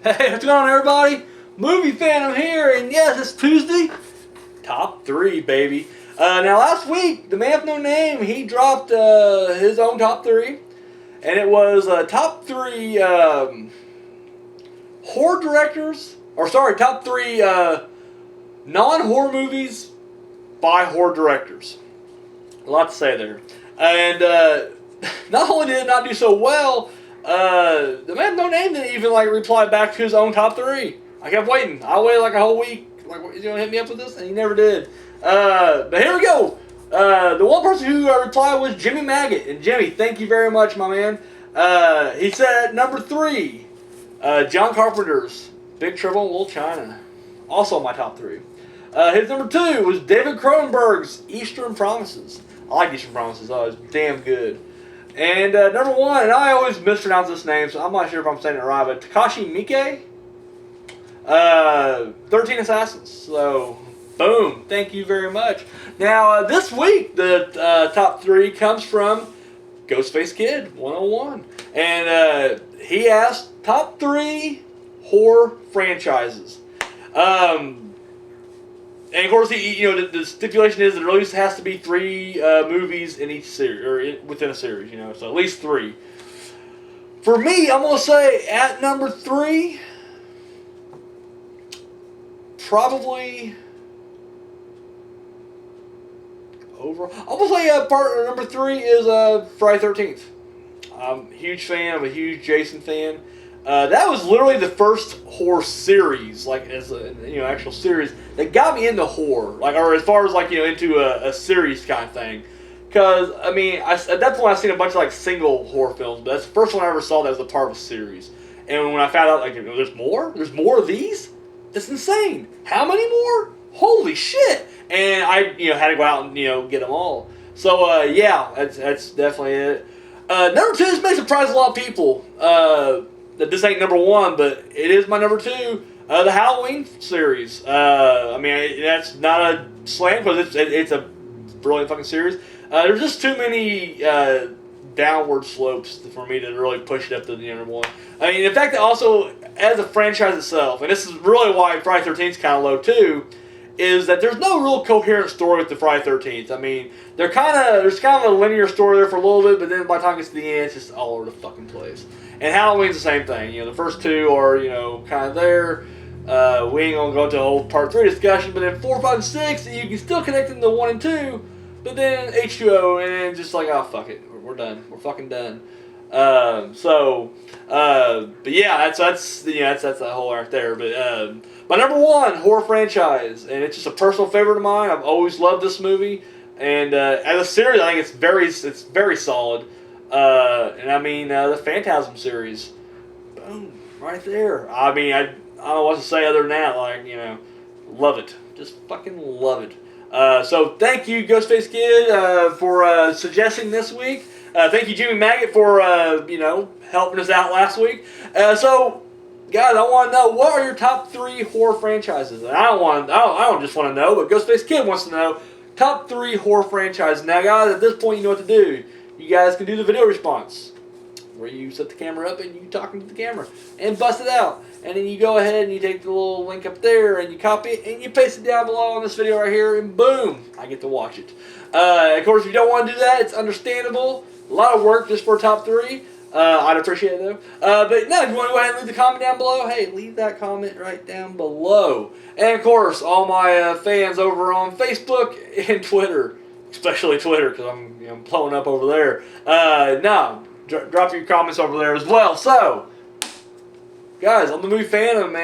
Hey, what's going on, everybody? Movie Phantom here, and yes, it's Tuesday. Top 3, baby. Now, last week, the man with no name, he dropped his own top 3, and it was top 3 horror directors, top 3 non-horror movies by horror directors. A lot to say there. And not only did it not do so well, the man with no name didn't even reply back to his own top 3. I kept waiting. I waited a whole week. He's gonna hit me up with this, and he never did. But here we go. The one person who replied was Jimmy Maggot, and Jimmy, thank you very much, my man. He said number 3, John Carpenter's Big Trouble in Little China, also my top 3. His number 2 was David Cronenberg's Eastern Promises. I like Eastern Promises. Oh, it's damn good. And number 1, and I always mispronounce this name, so I'm not sure if I'm saying it right, but Takashi Miike, 13 Assassins. So, boom. Thank you very much. Now, this week, the top 3 comes from Ghostface Kid 101. And he asked top 3 horror franchises. And of course, the stipulation is that it at least has to be 3 movies in each series, or within a series, so at least 3. For me, I'm going to say at number 3, probably over. I'm going to say part number 3 is Friday 13th. I'm a huge fan. I'm a huge Jason fan. That was literally the first horror series, as a actual series that got me into horror, or as far as into a series kind of thing. Because at that point I seen a bunch of single horror films, but that's the first one I ever saw that was a part of a series. And when I found out there's more of these, it's insane. How many more? Holy shit! And I had to go out and get them all. So yeah, that's definitely it. Number 2, this may surprise a lot of people. That this ain't number 1, but it is my number 2. The Halloween series. That's not a slam because it's a brilliant fucking series. There's just too many downward slopes for me to really push it up to the number 1. In fact, that also as a franchise itself, and this is really why Friday 13th is kind of low too, is that there's no real coherent story with the Friday 13th. There's kind of a linear story there for a little bit, but then by the time it gets to the end, it's just all over the fucking place. And Halloween's the same thing. The first 2 are, kind of there. We ain't going to go into a whole part 3 discussion, but then 4, 5, and 6, you can still connect them to 1 and 2, but then H2O, and then just oh, fuck it. We're done. We're fucking done. But yeah, that's the whole right there. But my number 1 horror franchise, and it's just a personal favorite of mine. I've always loved this movie, and as a series, I think it's very solid. The Phantasm series, boom, right there. I don't know what to say other than that. Love it, just fucking love it. So thank you, Ghostface Kid, for suggesting this week. Thank you, Jimmy Maggot, for helping us out last week. So, guys, I want to know, what are your top 3 horror franchises? And I don't just want to know, but Ghostface Kid wants to know top 3 horror franchises. Now, guys, at this point, you know what to do. You guys can do the video response, where you set the camera up and you talking to the camera and bust it out. And then you go ahead and you take the little link up there and you copy it and you paste it down below on this video right here, and boom, I get to watch it. Of course, if you don't want to do that, it's understandable. A lot of work just for top 3. I'd appreciate it though. But no, if you want to go ahead and leave the comment down below, hey, leave that comment right down below. And of course, all my fans over on Facebook and Twitter, especially Twitter, because I'm blowing up over there. Drop your comments over there as well. So, guys, I'm the Movie Phantom, man.